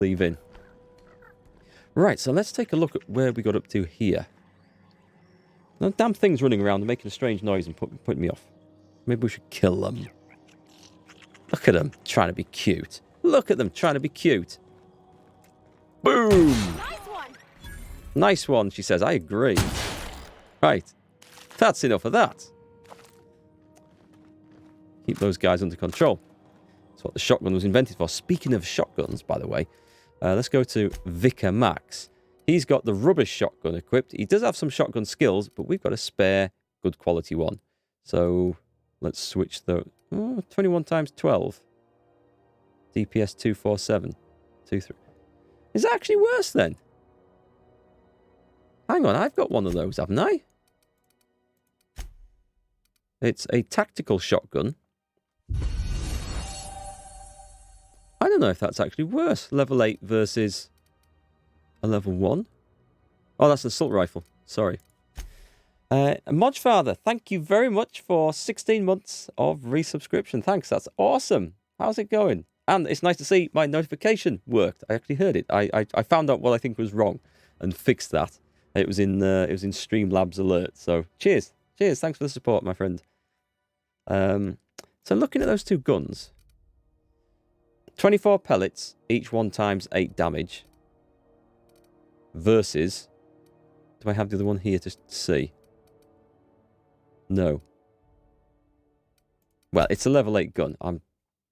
leave in. Right, so let's take a look at where we got up to here. The damn thing's running around and making a strange noise and putting me off. Maybe we should kill them. Look at them trying to be cute. Look at them trying to be cute. Boom! Nice one. Nice one, she says. I agree. Right. That's enough of that. Keep those guys under control. That's what the shotgun was invented for. Speaking of shotguns, by the way, let's go to Vicar Max. He's got the rubbish shotgun equipped. He does have some shotgun skills, but we've got a spare good quality one. So let's switch the 21 times 12. DPS 247. 23. Is that actually worse then? Hang on, I've got one of those, haven't I? It's a tactical shotgun. I don't know if that's actually worse. Level 8 versus a level 1. Oh, that's an assault rifle. Sorry. Modfather, thank you very much for 16 months of resubscription. Thanks, that's awesome. How's it going? And it's nice to see my notification worked. I actually heard it. I found out what I think was wrong and fixed that. It was in Streamlabs alert. So cheers. Cheers. Thanks for the support, my friend. So looking at those two guns. 24 pellets, each one times 8 damage. Versus... Do I have the other one here to see? No. Well, it's a level 8 gun. I'm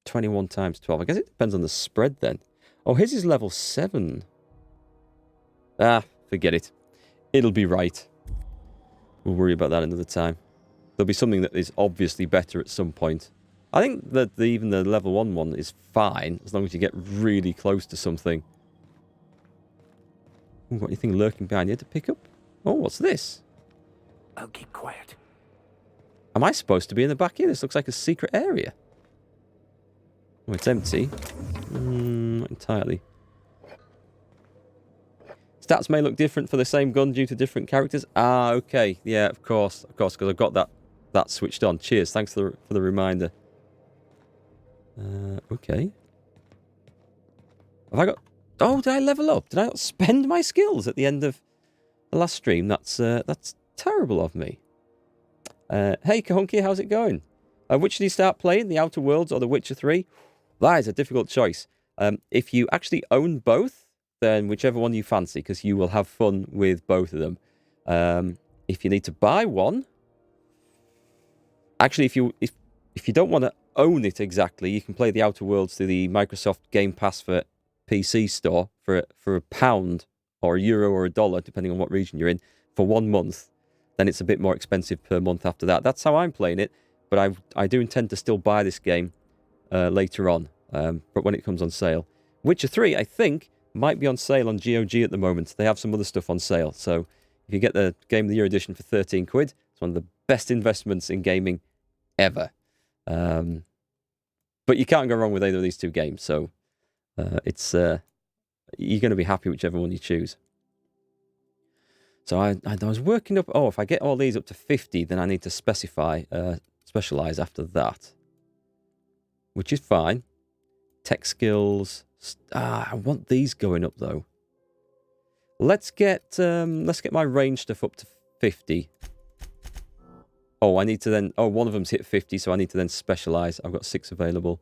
21 times 12. I guess it depends on the spread then. Oh, his is level 7. Ah, forget it. It'll be right. We'll worry about that another time. There'll be something that is obviously better at some point. I think that even the level 1 one is fine, as long as you get really close to something. Ooh, got anything lurking behind here to pick up? Oh, what's this? I'll keep quiet. Am I supposed to be in the back here? This looks like a secret area. Oh, it's empty. Not entirely. Stats may look different for the same gun due to different characters. Ah, okay. Yeah, of course, because I've got that switched on. Cheers. Thanks for the reminder. Okay. Have I got... Oh, did I level up? Did I not spend my skills at the end of the last stream? That's terrible of me. Hey, Kahunky, how's it going? Which do you start playing, The Outer Worlds or The Witcher 3? That is a difficult choice. If you actually own both, then whichever one you fancy, because you will have fun with both of them. If you need to buy one... Actually, if you don't want to own it exactly, you can play The Outer Worlds through the Microsoft Game Pass for PC store for £1 or €1 or $1, depending on what region you're in, for 1 month. Then it's a bit more expensive per month after that. That's how I'm playing it, but I do intend to still buy this game later on, but when it comes on sale. Witcher 3, I think, might be on sale on GOG at the moment. They have some other stuff on sale, so if you get the Game of the Year edition for 13 quid, it's one of the best investments in gaming ever. But you can't go wrong with either of these two games, so it's you're going to be happy whichever one you choose. So I was working up... Oh, if I get all these up to 50, then I need to specialise after that. Which is fine. Tech skills... I want these going up, though. Let's get my range stuff up to 50. Oh, I need to then... Oh, one of them's hit 50, so I need to then specialise. I've got 6 available.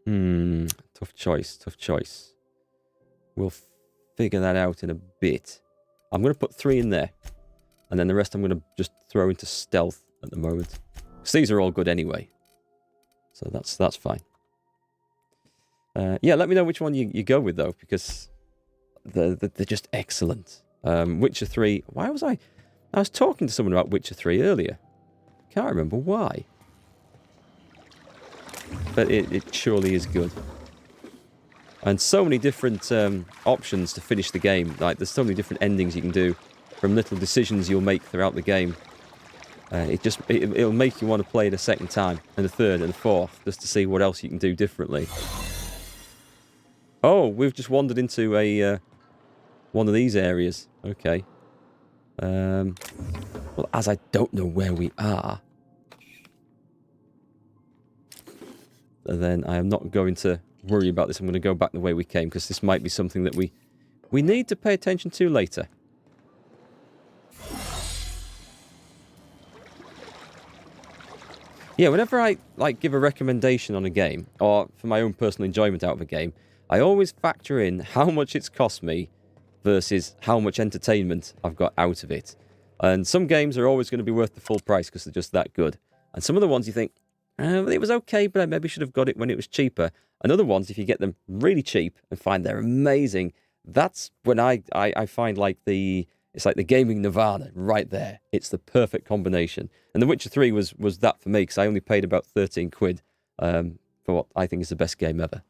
Tough choice. We'll figure that out in a bit. I'm going to put 3 in there. And then the rest I'm going to just throw into stealth at the moment. Because these are all good anyway. So that's fine. Yeah, let me know which one you go with, though, because they're just excellent. Witcher 3... Why was I was talking to someone about Witcher 3 earlier. Can't remember why. But it surely is good. And so many different options to finish the game. Like, there's so many different endings you can do from little decisions you'll make throughout the game. It'll make you want to play it a second time, and a third, and a fourth, just to see what else you can do differently. Oh, we've just wandered into a one of these areas. Okay. Well, as I don't know where we are, then I am not going to worry about this. I'm going to go back the way we came, because this might be something that we need to pay attention to later. Yeah, whenever I give a recommendation on a game, or for my own personal enjoyment out of a game, I always factor in how much it's cost me versus how much entertainment I've got out of it. And some games are always going to be worth the full price because they're just that good. And some of the ones you think, it was okay, but I maybe should have got it when it was cheaper. And other ones, if you get them really cheap and find they're amazing, that's when I find it's like the gaming nirvana right there. It's the perfect combination. And The Witcher 3 was that for me, because I only paid about 13 quid for what I think is the best game ever.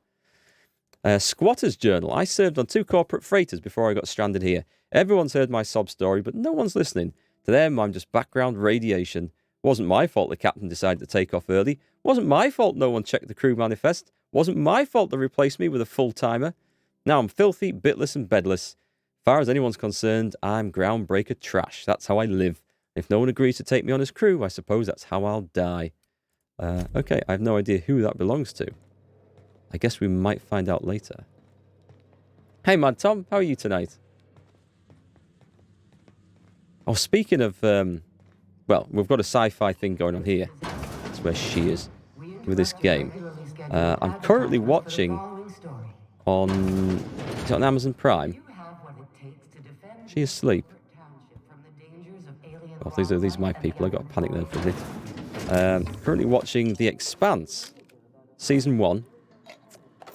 Squatter's Journal. I served on 2 corporate freighters before I got stranded here. Everyone's heard my sob story, but no one's listening. To them, I'm just background radiation. Wasn't my fault the captain decided to take off early. Wasn't my fault no one checked the crew manifest. Wasn't my fault they replaced me with a full-timer. Now I'm filthy, bitless and bedless. As far as anyone's concerned, I'm groundbreaker trash. That's how I live. If no one agrees to take me on as crew, I suppose that's how I'll die. Okay, I have no idea who that belongs to. I guess we might find out later. Hey, Mad Tom, how are you tonight? Oh, speaking of, well, we've got a sci-fi thing going on here. That's where she is with this game. I'm currently watching on Amazon Prime. She is asleep. Oh, these are my people. I got to panic then for a bit. Currently watching The Expanse, Season 1.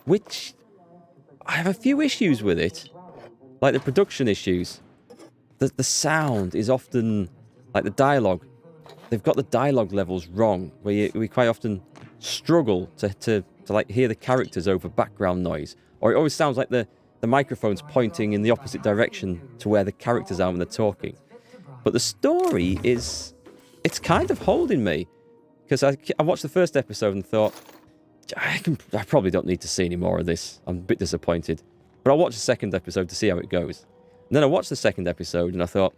Which, I have a few issues with it. Like the production issues. The sound is often, like the dialogue. They've got the dialogue levels wrong. We quite often struggle to like hear the characters over background noise. Or it always sounds like the microphone's pointing in the opposite direction to where the characters are when they're talking. But the story it's kind of holding me. Because I watched the first episode and thought, I probably don't need to see any more of this. I'm a bit disappointed. But I'll watch the second episode to see how it goes. And then I watched the second episode and I thought,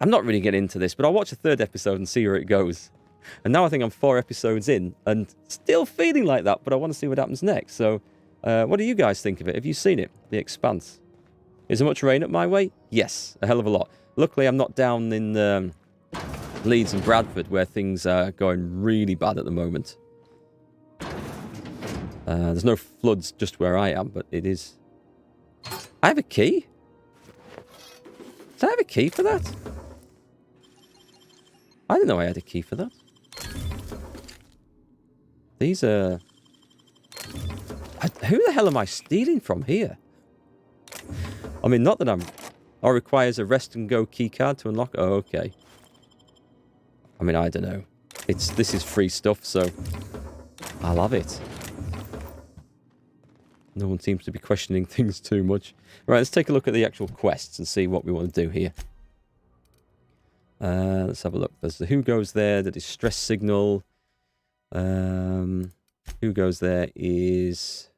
I'm not really getting into this, but I'll watch the third episode and see where it goes. And now I think I'm 4 episodes in and still feeling like that, but I want to see what happens next. So, what do you guys think of it? Have you seen it? The Expanse. Is there much rain up my way? Yes, a hell of a lot. Luckily, I'm not down in Leeds and Bradford, where things are going really bad at the moment. There's no floods just where I am, but it is... I have a key? Did I have a key for that? I didn't know I had a key for that. These are... Who the hell am I stealing from here? I mean, not that I'm... Or requires a rest and go key card to unlock... Oh, okay. I mean, I don't know. This is free stuff, so... I'll have it. No one seems to be questioning things too much. Right, let's take a look at the actual quests and see what we want to do here. Let's have a look. There's the who goes there, the distress signal. Who goes there is...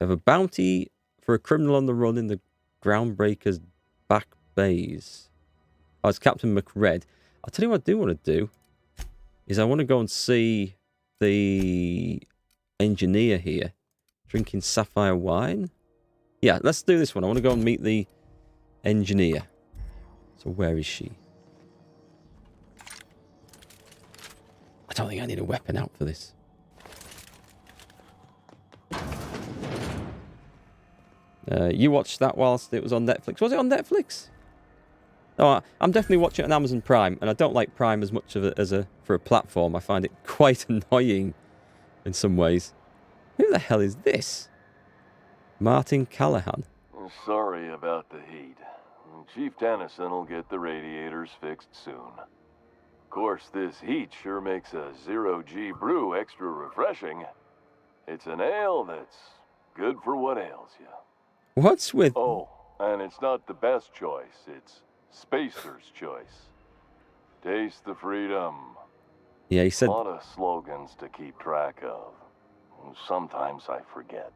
We have a bounty for a criminal on the run in the Groundbreaker's back bays. Oh, it's Captain McRed. I'll tell you what I do want to do. Is I want to go and see the engineer here. Drinking sapphire wine? Yeah, let's do this one. I want to go and meet the engineer. So where is she? I don't think I need a weapon out for this. You watched that whilst it was on Netflix. Was it on Netflix? Oh, I'm definitely watching it on Amazon Prime, and I don't like Prime as much of it as for a platform. I find it quite annoying in some ways. Who the hell is this? Martin Callahan. Sorry about the heat. Chief Tennyson will get the radiators fixed soon. Of course, this heat sure makes a 0G brew extra refreshing. It's an ale that's good for what ails you. What's with... Oh, and it's not the best choice. It's Spacer's choice. Taste the freedom. Yeah, he said... A lot of slogans to keep track of. Sometimes I forget.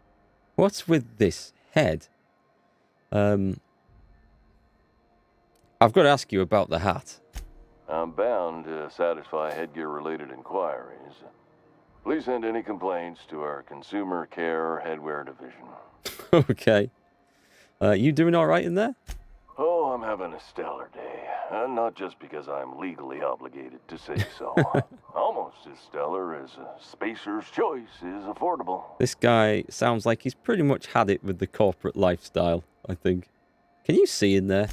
What's with this head? I've got to ask you about the hat. I'm bound to satisfy headgear-related inquiries. Please send any complaints to our consumer care headwear division. Okay. You doing all right in there? Oh, I'm having a stellar day. Not just because I'm legally obligated to say so. Almost as stellar as a spacer's choice is affordable. This guy sounds like he's pretty much had it with the corporate lifestyle, I think. Can you see in there?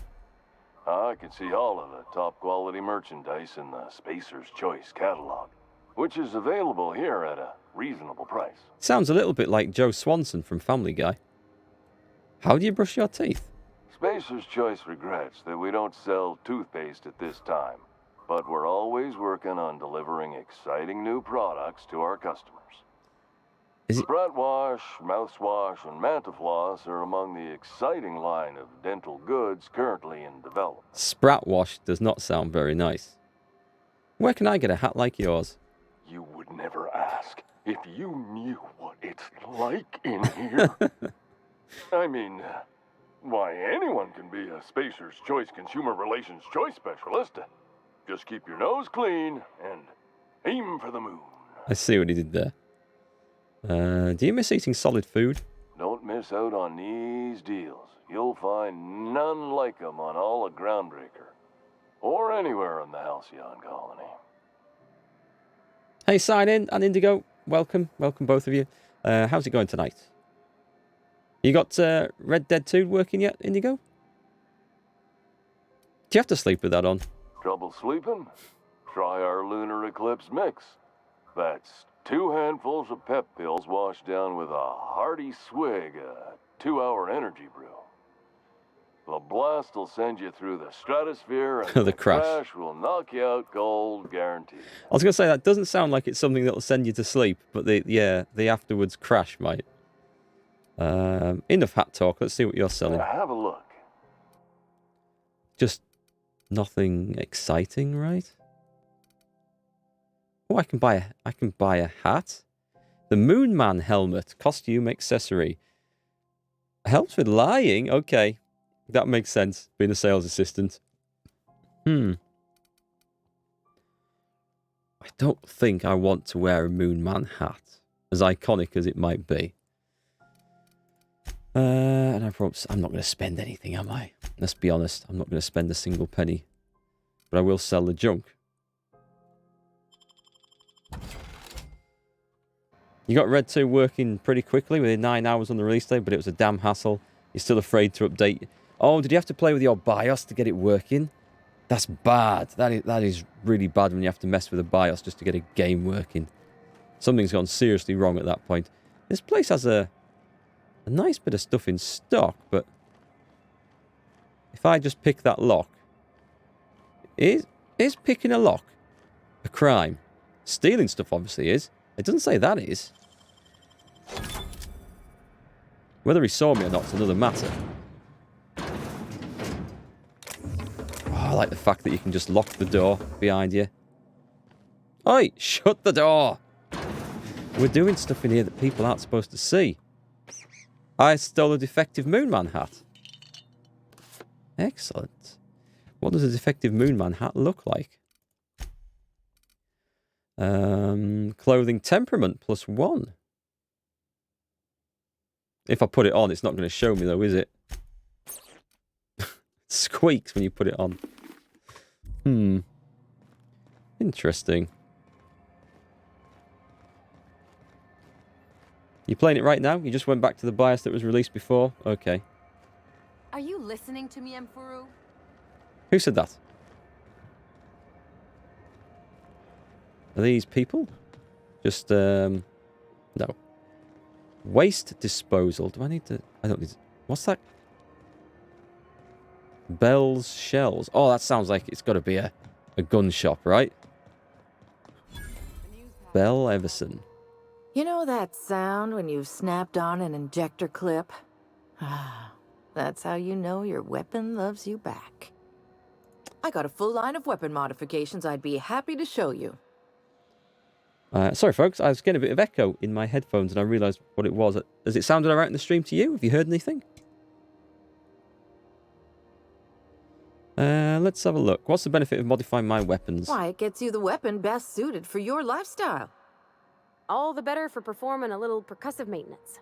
I can see all of the top quality merchandise in the Spacer's Choice catalog, which is available here at a reasonable price. Sounds a little bit like Joe Swanson from Family Guy. How do you brush your teeth? Spacer's Choice regrets that we don't sell toothpaste at this time, but we're always working on delivering exciting new products to our customers. Is it... Breath wash, mouthwash, and Mantafloss are among the exciting line of dental goods currently in development. Sprat wash does not sound very nice. Where can I get a hat like yours? You would never ask if you knew what it's like in here. I mean, why, anyone can be a Spacer's Choice Consumer Relations Choice Specialist. Just keep your nose clean and aim for the moon. I see what he did there. Do you miss eating solid food? Don't miss out on these deals. You'll find none like them on all of Groundbreaker, or anywhere in the Halcyon colony. Hey, sign in and Indigo. Welcome both of you. How's it going tonight? You got Red Dead 2 working yet, Indigo? Do you have to sleep with that on? Trouble sleeping? Try our Lunar Eclipse mix. That's 2 handfuls of pep pills washed down with a hearty swig of 2-hour energy brew. The blast will send you through the stratosphere and The crash will knock you out cold, guaranteed. I was going to say, that doesn't sound like it's something that will send you to sleep, but the afterwards crash might. Enough hat talk. Let's see what you're selling. Have a look. Just nothing exciting, right? Oh, I can buy a hat. The Moon Man helmet, costume accessory. Helps with lying. Okay, that makes sense. Being a sales assistant. I don't think I want to wear a Moon Man hat, as iconic as it might be. And I'm not going to spend anything, am I? Let's be honest. I'm not going to spend a single penny, but I will sell the junk. You got Red 2 working pretty quickly within 9 hours on the release date, but it was a damn hassle. You're still afraid to update. Oh, did you have to play with your BIOS to get it working? That's bad. That is really bad when you have to mess with a BIOS just to get a game working. Something's gone seriously wrong at that point. This place has a nice bit of stuff in stock, but if I just pick that lock, is picking a lock a crime? Stealing stuff obviously is. It doesn't say that is. Whether he saw me or not is another matter. Oh, I like the fact that you can just lock the door behind you. Oi, shut the door! We're doing stuff in here that people aren't supposed to see. I stole a defective Moonman hat. Excellent. What does a defective Moonman hat look like? Clothing temperament +1. If I put it on, it's not going to show me though, is it? Squeaks when you put it on. Interesting. You playing it right now? You just went back to the BIOS that was released before? Okay. Are you listening to me, Emfuru? Who said that? Are these people? Just, no. Waste disposal. Do I need to... I don't need to... What's that? Bell's Shells. Oh, that sounds like it's got to be a gun shop, right? Bell Everson. You know that sound when you've snapped on an injector clip? Ah, that's how you know your weapon loves you back. I got a full line of weapon modifications I'd be happy to show you. Sorry, folks. I was getting a bit of echo in my headphones and I realised what it was. Has it sounded all right in the stream to you? Have you heard anything? Let's have a look. What's the benefit of modifying my weapons? Why, it gets you the weapon best suited for your lifestyle. All the better for performing a little percussive maintenance.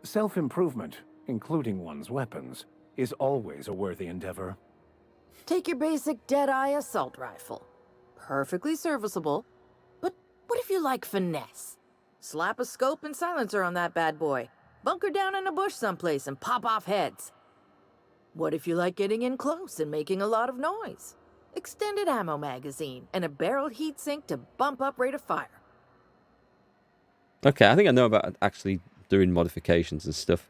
Self-improvement, including one's weapons, is always a worthy endeavor. Take your basic Deadeye assault rifle. Perfectly serviceable. But what if you like finesse? Slap a scope and silencer on that bad boy. Bunker down in a bush someplace and pop off heads. What if you like getting in close and making a lot of noise? Extended ammo magazine and a barrel heatsink to bump up rate of fire. Okay, I think I know about actually doing modifications and stuff.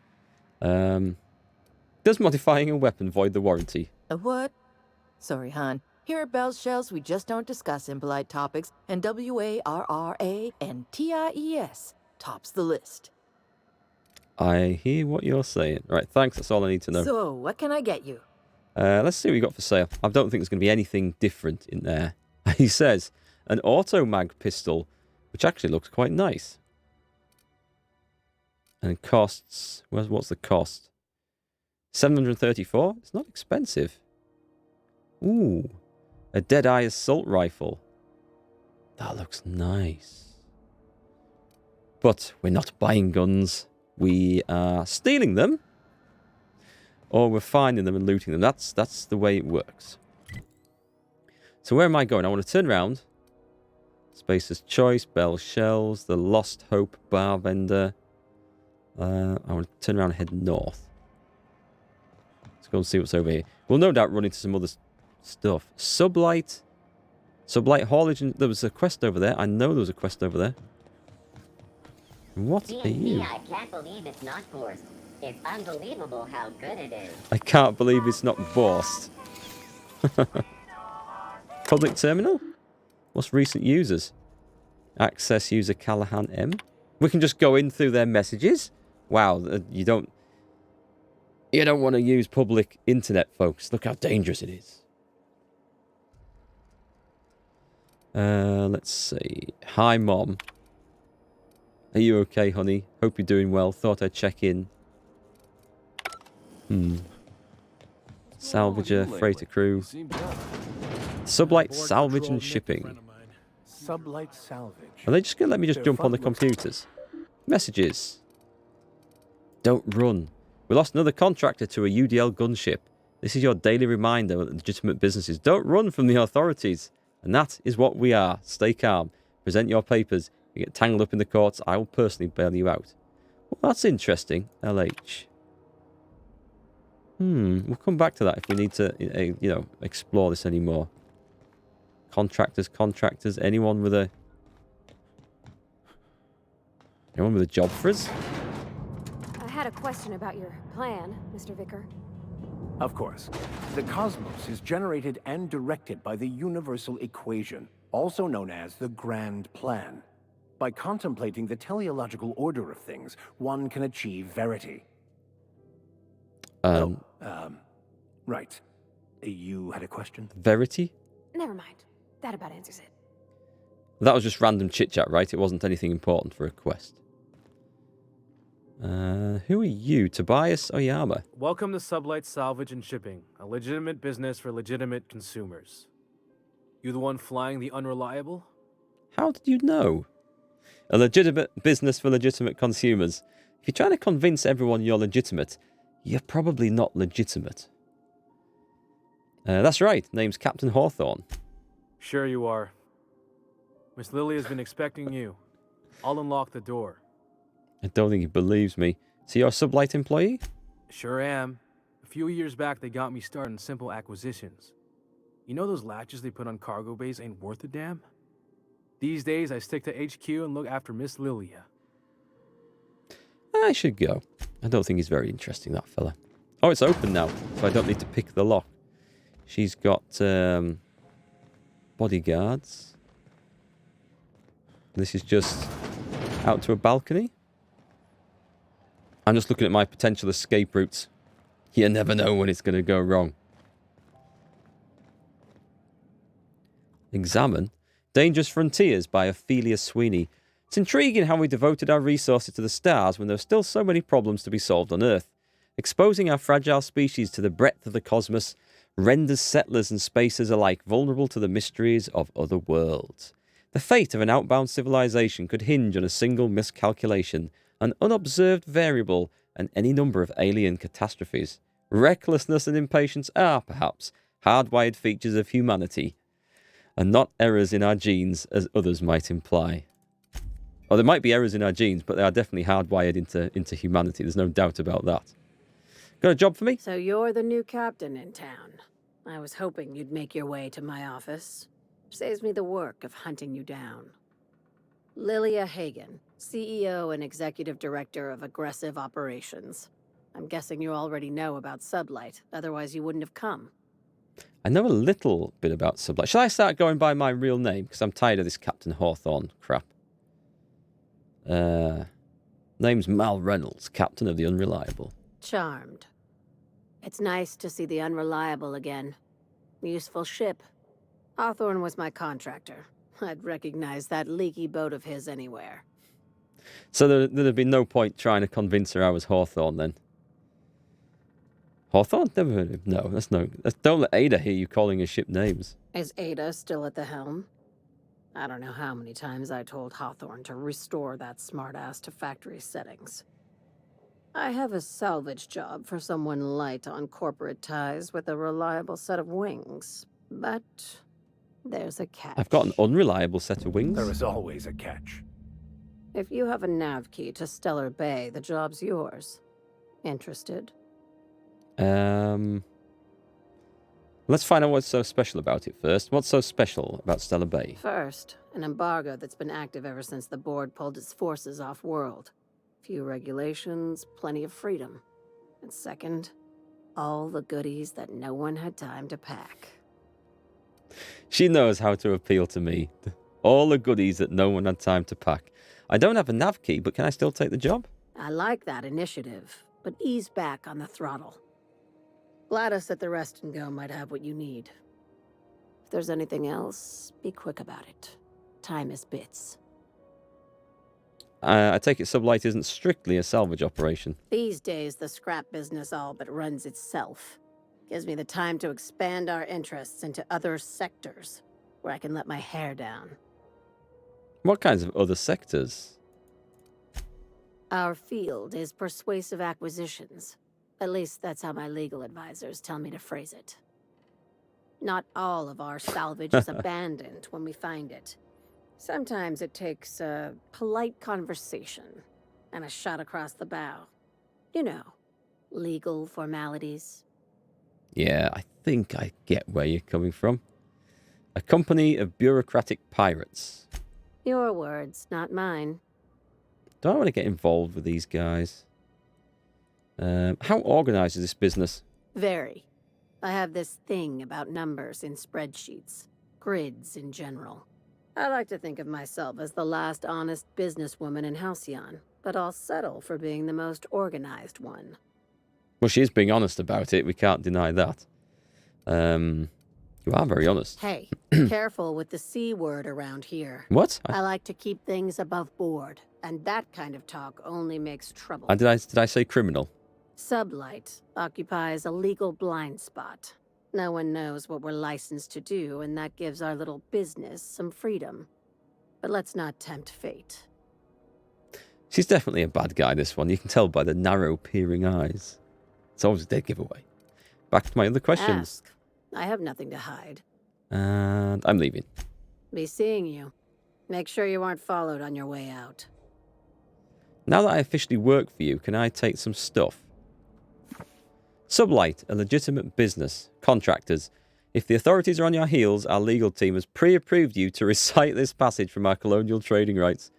Does modifying a weapon void the warranty? A what? Sorry, hon. Here at Bell's Shells, we just don't discuss impolite topics, and WARRANTIES tops the list. I hear what you're saying. Right, thanks. That's all I need to know. So, what can I get you? Let's see what we got for sale. I don't think there's going to be anything different in there. He says, an auto mag pistol, which actually looks quite nice. And it costs... What's the cost? 734? It's not expensive. Ooh. A Deadeye assault rifle. That looks nice. But we're not buying guns. We are stealing them. Or we're finding them and looting them. That's the way it works. So where am I going? I want to turn around. Spacer's Choice, Bell Shells, the Lost Hope Bar Vendor. I want to turn around and head north. Let's go and see what's over here. We'll no doubt run into some other stuff. Sublight haulage. There was a quest over there. I know there was a quest over there. What are you? I can't believe it's not forced. It's unbelievable how good it is. I can't believe it's not borsed. Public terminal? What's recent users? Access user Callahan M. We can just go in through their messages. Wow, you don't want to use public internet, folks. Look how dangerous it is. Let's see. Hi, Mom. Are you okay, honey? Hope you're doing well. Thought I'd check in. Salvager, freighter crew. Sublight salvage and shipping. Sublight salvage. Are they just going to let me just jump on the computers? Messages. Don't run. We lost another contractor to a UDL gunship. This is your daily reminder that legitimate businesses don't run from the authorities. And that is what we are. Stay calm. Present your papers. If you get tangled up in the courts, I will personally bail you out. Well, that's interesting. LH. We'll come back to that if we need to, explore this anymore. Contractors. Anyone with a job for us? I had a question about your plan, Mr. Vicar. Of course. The cosmos is generated and directed by the universal equation, also known as the Grand Plan. By contemplating the teleological order of things, one can achieve verity. Right. You had a question? Verity? Never mind. That about answers it. That was just random chit-chat, right? It wasn't anything important for a quest. Who are you? Tobias Oyama? Welcome to Sublight Salvage and Shipping, a legitimate business for legitimate consumers. You the one flying the unreliable? How did you know? A legitimate business for legitimate consumers. If you're trying to convince everyone you're legitimate, you're probably not legitimate. That's right. Name's Captain Hawthorne. Sure you are. Miss Lily has been expecting you. I'll unlock the door. I don't think he believes me. So you're a Sublight employee? Sure am. A few years back, they got me started in simple acquisitions. You know those latches they put on cargo bays ain't worth a damn? These days, I stick to HQ and look after Miss Lilia. I should go. I don't think he's very interesting, that fella. Oh, it's open now, so I don't need to pick the lock. She's got bodyguards. This is just out to a balcony. I'm just looking at my potential escape routes. You never know when it's going to go wrong. Examine Dangerous Frontiers by Ophelia Sweeney. It's intriguing how we devoted our resources to the stars when there are still so many problems to be solved on Earth. Exposing our fragile species to the breadth of the cosmos renders settlers and spacers alike vulnerable to the mysteries of other worlds. The fate of an outbound civilization could hinge on a single miscalculation, an unobserved variable, and any number of alien catastrophes. Recklessness and impatience are, perhaps, hardwired features of humanity, and not errors in our genes, as others might imply. Or there might be errors in our genes, but they are definitely hardwired into humanity. There's no doubt about that. Got a job for me? So you're the new captain in town. I was hoping you'd make your way to my office. Saves me the work of hunting you down. Lilia Hagen, CEO and Executive Director of Aggressive Operations. I'm guessing you already know about Sublight, otherwise you wouldn't have come. I know a little bit about Sublight. Shall I start going by my real name? Because I'm tired of this Captain Hawthorne crap. Name's Mal Reynolds, Captain of the Unreliable. Charmed. It's nice to see the Unreliable again. Useful ship. Hawthorne was my contractor. I'd recognize that leaky boat of his anywhere. So there'd have been no point trying to convince her I was Hawthorne then. Hawthorne? Never heard of him. No, don't let Ada hear you calling his ship names. Is Ada still at the helm? I don't know how many times I told Hawthorne to restore that smartass to factory settings. I have a salvage job for someone light on corporate ties with a reliable set of wings, but there's a catch. I've got an unreliable set of wings. There is always a catch. If you have a nav key to Stellar Bay, the job's yours. Interested? Let's find out what's so special about it first. What's so special about Stellar Bay? First, an embargo that's been active ever since the board pulled its forces off-world. Few regulations, plenty of freedom. And second, all the goodies that no one had time to pack. She knows how to appeal to me. All the goodies that no one had time to pack. I don't have a nav key, but can I still take the job? I like that initiative, but ease back on the throttle. Gladys at the Rest and Go might have what you need. If there's anything else, be quick about it. Time is bits. I take it Sublight isn't strictly a salvage operation. These days, the scrap business all but runs itself. Gives me the time to expand our interests into other sectors, where I can let my hair down. What kinds of other sectors? Our field is persuasive acquisitions. At least that's how my legal advisors tell me to phrase it. Not all of our salvage is abandoned when we find it. Sometimes it takes a polite conversation and a shot across the bow. You know, legal formalities. Yeah, I think I get where you're coming from. A company of bureaucratic pirates. Your words, not mine. Do I want to get involved with these guys? How organized is this business? Very. I have this thing about numbers in spreadsheets. Grids in general. I like to think of myself as the last honest businesswoman in Halcyon, but I'll settle for being the most organized one. Well, she is being honest about it. We can't deny that. You are very honest. Hey, careful with the C word around here. What? I like to keep things above board, and that kind of talk only makes trouble. Did I say criminal? Sublight occupies a legal blind spot. No one knows what we're licensed to do, and that gives our little business some freedom. But let's not tempt fate. She's definitely a bad guy, this one. You can tell by the narrow, peering eyes. It's always a dead giveaway. Back to my other questions. Ask. I have nothing to hide. And I'm leaving. Be seeing you. Make sure you aren't followed on your way out. Now that I officially work for you, can I take some stuff? Sublight, a legitimate business. Contractors. If the authorities are on your heels, our legal team has pre-approved you to recite this passage from our colonial trading rights.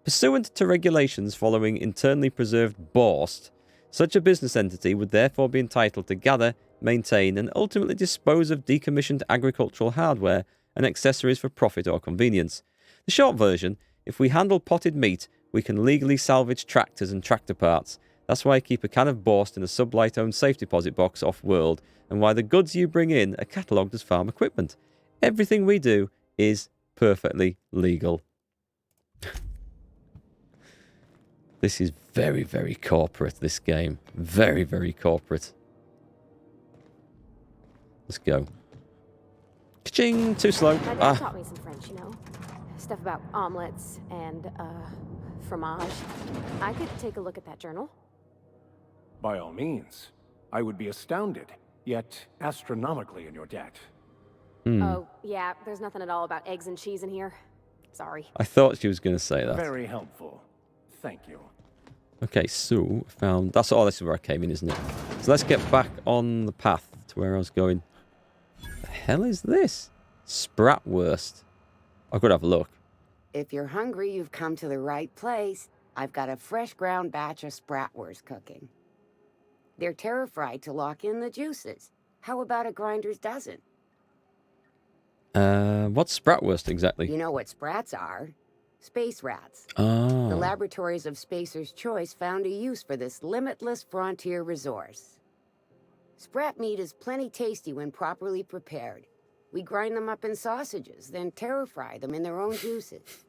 Pursuant to regulations following internally preserved Borst, such a business entity would therefore be entitled to gather, maintain, and ultimately dispose of decommissioned agricultural hardware and accessories for profit or convenience. The short version, if we handle potted meat, we can legally salvage tractors and tractor parts. That's why I keep a can of Borst in a Sublight-owned safe deposit box off-world, and why the goods you bring in are catalogued as farm equipment. Everything we do is perfectly legal. This is very, very corporate, this game. Very, very corporate. Let's go. Ka-ching! Too slow. My dad taught me some French, you know. stuff about omelets and, fromage. I could take a look at that journal. By all means. I would be astounded, yet astronomically in your debt. Oh, yeah, there's nothing at all about eggs and cheese in here. Sorry. I thought she was going to say that. Very helpful. Thank you. Okay, so found... That's all. This is where I came in, isn't it? So let's get back on the path to where I was going. The hell is this? Spratwurst. I've got to have a look. If you're hungry, you've come to the right place. I've got a fresh ground batch of spratwurst cooking. They're terra-fried to lock in the juices. How about a grinder's dozen? What's spratwurst exactly? You know what sprats are? Space rats. Ah. The laboratories of Spacer's Choice found a use for this limitless frontier resource. Sprat meat is plenty tasty when properly prepared. We grind them up in sausages, then terra-fry them in their own juices.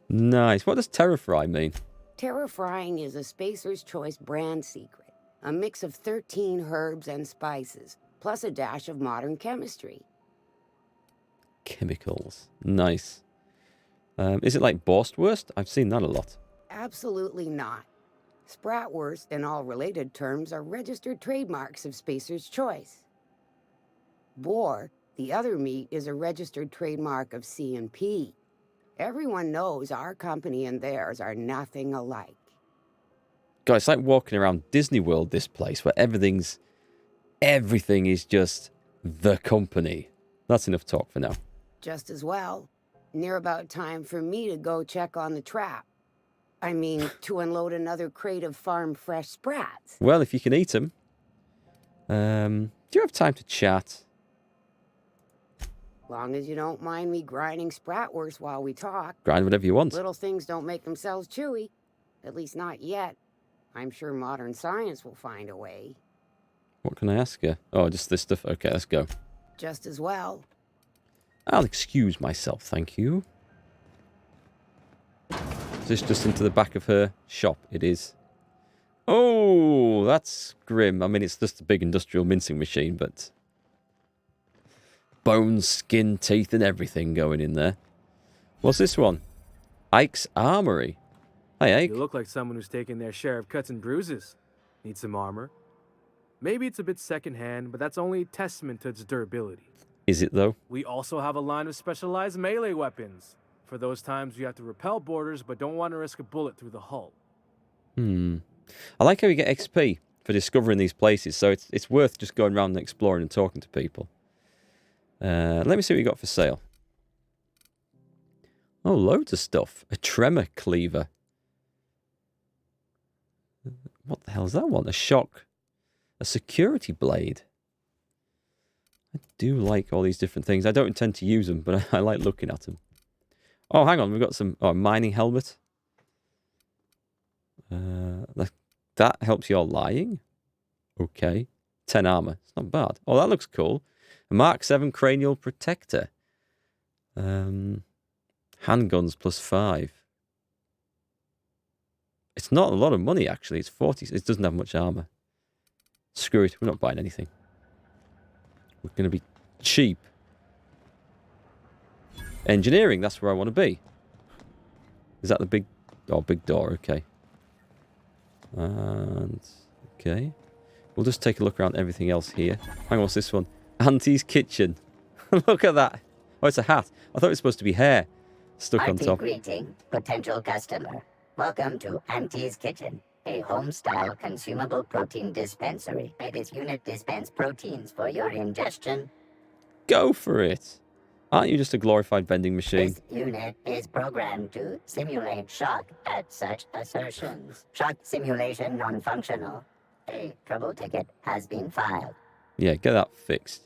Nice. What does terra-fry mean? Terra-frying is a Spacer's Choice brand secret. A mix of 13 herbs and spices, plus a dash of modern chemistry. Chemicals. Nice. Is it like Borstwurst? I've seen that a lot. Absolutely not. Spratwurst and all related terms are registered trademarks of Spacer's Choice. Boar, the other meat, is a registered trademark of C&P. Everyone knows our company and theirs are nothing alike. God, it's like walking around Disney World, this place, where everything is just the company. That's enough talk for now. Just as well. Near about time for me to go check on the trap. I mean, to unload another crate of farm fresh sprats. Well, if you can eat them. Do you have time to chat? Long as you don't mind me grinding spratwurst while we talk. Grind whatever you want. Little things don't make themselves chewy. At least not yet. I'm sure modern science will find a way. What can I ask you? Oh, just this stuff. Okay, let's go. Just as well. I'll excuse myself, thank you. Is this just into the back of her shop? It is. Oh, that's grim. I mean, it's just a big industrial mincing machine, but... bones, skin, teeth, and everything going in there. What's this one? Ike's Armory. Hi, Ike. You look like someone who's taken their share of cuts and bruises. Need some armor. Maybe it's a bit secondhand, but that's only a testament to its durability. Is it, though? We also have a line of specialized melee weapons. For those times you have to repel borders, but don't want to risk a bullet through the hull. I like how you get XP for discovering these places, so it's worth just going around and exploring and talking to people. Let me see what you got for sale. Oh, loads of stuff. A tremor cleaver. What the hell is that one? A shock. A security blade. I do like all these different things. I don't intend to use them, but I like looking at them. Oh, hang on. We've got some... Oh, mining helmet. That helps your lying. Okay. 10 armor. It's not bad. Oh, that looks cool. A Mark 7 cranial protector. Handguns +5. It's not a lot of money, actually. It's 40. It doesn't have much armor. Screw it. We're not buying anything. We're going to be cheap. Engineering. That's where I want to be. Is that the big... Oh, big door. Okay. And... Okay. We'll just take a look around everything else here. Hang on, what's this one? Auntie's kitchen. Look at that. Oh, it's a hat. I thought it was supposed to be hair stuck on top. Greeting, potential customer. Welcome to Auntie's Kitchen, a home-style consumable protein dispensary. This unit dispense proteins for your ingestion. Go for it. Aren't you just a glorified vending machine? This unit is programmed to simulate shock at such assertions. Shock simulation non-functional. A trouble ticket has been filed. Yeah, get that fixed.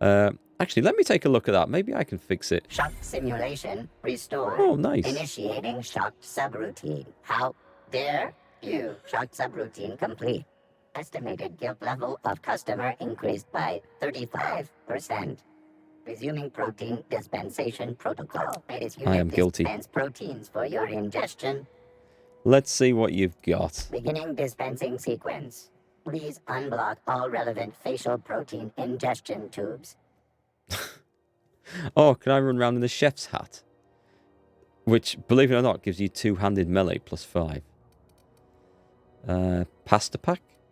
Actually, let me take a look at that. Maybe I can fix it. Shock simulation restored. Oh, nice. Initiating shock subroutine. How dare you? Shock subroutine complete. Estimated guilt level of customer increased by 35%. Resuming protein dispensation protocol. I am guilty. Dispense proteins for your ingestion. Let's see what you've got. Beginning dispensing sequence. Please unblock all relevant facial protein ingestion tubes. Oh, can I run around in the chef's hat? Which, believe it or not, gives you two-handed melee plus 5. Pasta pack?